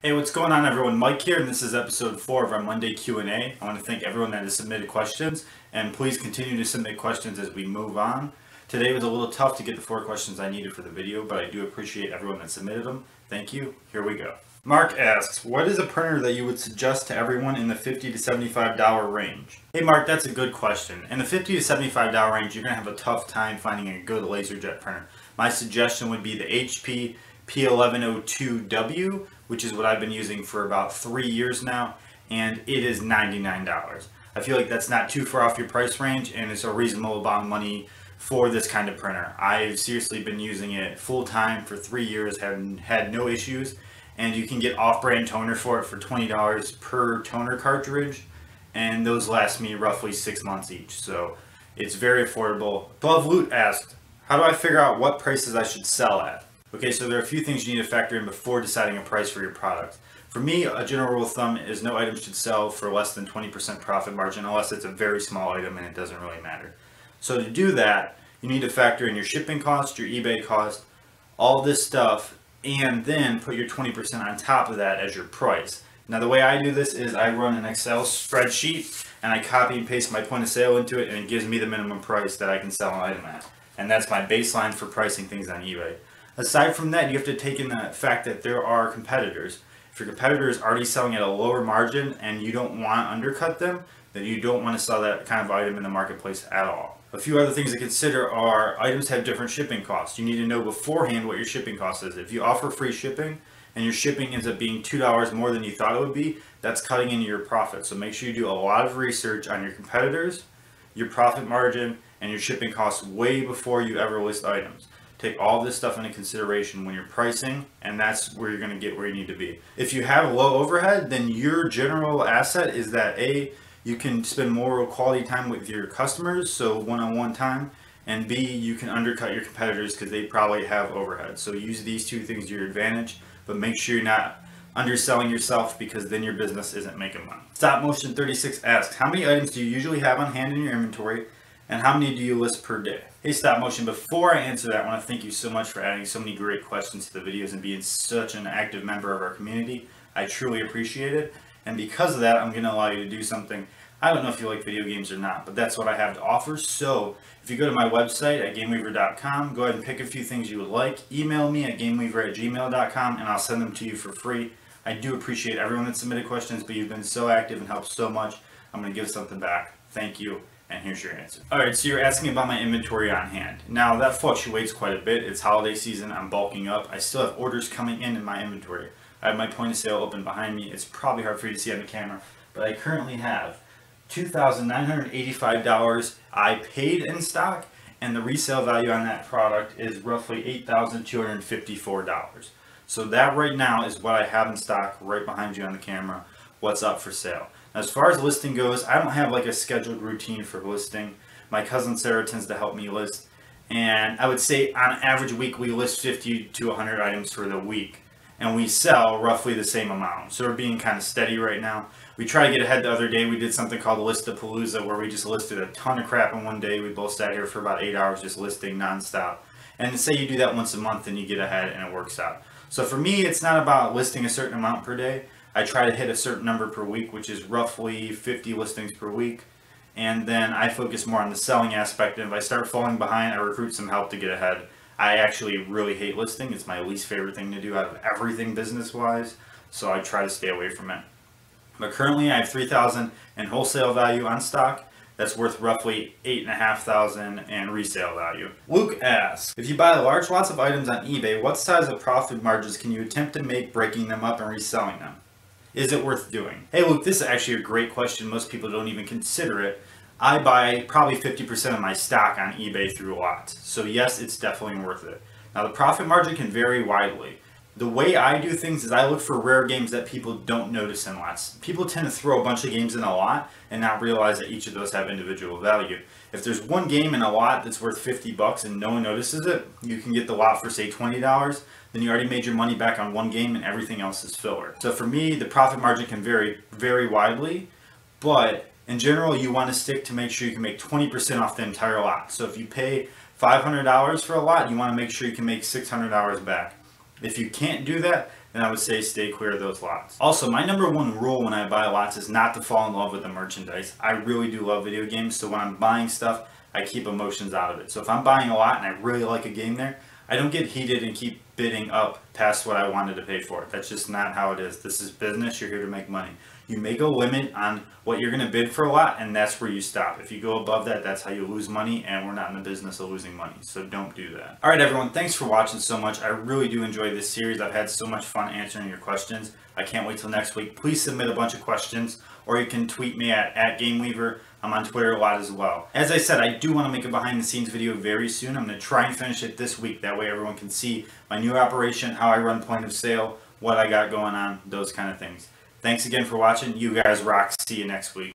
Hey, what's going on everyone? Mike here, and this is episode 4 of our Monday Q&A. I want to thank everyone that has submitted questions, and please continue to submit questions as we move on. Today was a little tough to get the 4 questions I needed for the video, but I do appreciate everyone that submitted them. Thank you. Here we go. Mark asks, what is a printer that you would suggest to everyone in the $50 to $75 range? Hey Mark, that's a good question. In the $50 to $75 range, you're going to have a tough time finding a good LaserJet printer. My suggestion would be the HP P1102W, which is what I've been using for about 3 years now, and it is $99. I feel like that's not too far off your price range, and it's a reasonable amount of money for this kind of printer. I've seriously been using it full time for 3 years, haven't had no issues, and you can get off-brand toner for it for $20 per toner cartridge, and those last me roughly 6 months each, so it's very affordable. Glove Loot asked, how do I figure out what prices I should sell at? Okay, so there are a few things you need to factor in before deciding a price for your product. For me, a general rule of thumb is no item should sell for less than 20% profit margin unless it's a very small item and it doesn't really matter. So to do that, you need to factor in your shipping cost, your eBay cost, all this stuff, and then put your 20% on top of that as your price. Now the way I do this is I run an Excel spreadsheet and I copy and paste my point of sale into it, and it gives me the minimum price that I can sell an item at. And that's my baseline for pricing things on eBay. Aside from that, you have to take in the fact that there are competitors. If your competitor is already selling at a lower margin and you don't want to undercut them, then you don't want to sell that kind of item in the marketplace at all. A few other things to consider are items have different shipping costs. You need to know beforehand what your shipping cost is. If you offer free shipping and your shipping ends up being $2 more than you thought it would be, that's cutting into your profit. So make sure you do a lot of research on your competitors, your profit margin, and your shipping costs way before you ever list items. Take all this stuff into consideration when you're pricing, and that's where you're going to get where you need to be. If you have low overhead, then your general asset is that A, you can spend more quality time with your customers, so one-on-one time, and B, you can undercut your competitors because they probably have overhead. So use these two things to your advantage, but make sure you're not underselling yourself because then your business isn't making money. Stop Motion 36 asks, how many items do you usually have on hand in your inventory? And how many do you list per day? Hey Stop Motion, before I answer that, I want to thank you so much for adding so many great questions to the videos and being such an active member of our community. I truly appreciate it. And because of that, I'm going to allow you to do something. I don't know if you like video games or not, but that's what I have to offer. So if you go to my website at gameweaver.com, go ahead and pick a few things you would like. Email me at gameweaver@gmail.com and I'll send them to you for free. I do appreciate everyone that submitted questions, but you've been so active and helped so much. I'm going to give something back. Thank you. And here's your answer. Alright, so you're asking about my inventory on hand. Now that fluctuates quite a bit. It's holiday season, I'm bulking up. I still have orders coming in my inventory. I have my point of sale open behind me. It's probably hard for you to see on the camera, but I currently have $2,985 I paid in stock, and the resale value on that product is roughly $8,254. So that right now is what I have in stock right behind you on the camera, what's up for sale. As far as listing goes, I don't have like a scheduled routine for listing. My cousin Sarah tends to help me list, and I would say on average week we list 50 to 100 items for the week, and we sell roughly the same amount. So we're being kind of steady right now. We try to get ahead. The other day we did something called List-a-Palooza, where we just listed a ton of crap in one day. We both sat here for about 8 hours just listing nonstop. And say you do that once a month and you get ahead and it works out. So for me, it's not about listing a certain amount per day. I try to hit a certain number per week, which is roughly 50 listings per week. And then I focus more on the selling aspect. And if I start falling behind, I recruit some help to get ahead. I actually really hate listing. It's my least favorite thing to do out of everything business-wise. So I try to stay away from it. But currently I have $3,000 in wholesale value on stock. That's worth roughly $8,500 in resale value. Luke asks, if you buy large lots of items on eBay, what size of profit margins can you attempt to make breaking them up and reselling them? Is it worth doing? Hey Luke, this is actually a great question. Most people don't even consider it. I buy probably 50% of my stock on eBay through lots. So yes, it's definitely worth it. Now the profit margin can vary widely. The way I do things is I look for rare games that people don't notice in lots. People tend to throw a bunch of games in a lot and not realize that each of those have individual value. If there's one game in a lot that's worth 50 bucks and no one notices it, you can get the lot for say $20. Then you already made your money back on one game and everything else is filler. So for me, the profit margin can vary very widely, but in general, you want to stick to make sure you can make 20% off the entire lot. So if you pay $500 for a lot, you want to make sure you can make $600 back. If you can't do that, then I would say stay clear of those lots. Also, my number one rule when I buy lots is not to fall in love with the merchandise. I really do love video games, so when I'm buying stuff, I keep emotions out of it. So if I'm buying a lot and I really like a game there, I don't get heated and keep bidding up past what I wanted to pay for it. That's just not how it is. This is business. You're here to make money. You make a limit on what you're going to bid for a lot, and that's where you stop. If you go above that, that's how you lose money, and we're not in the business of losing money, so don't do that. All right, everyone, thanks for watching so much. I really do enjoy this series. I've had so much fun answering your questions. I can't wait till next week. Please submit a bunch of questions, or you can tweet me at GameWeaver. I'm on Twitter a lot as well. As I said, I do want to make a behind the scenes video very soon. I'm going to try and finish it this week. That way everyone can see my new operation, how I run point of sale, what I got going on, those kind of things. Thanks again for watching. You guys rock. See you next week.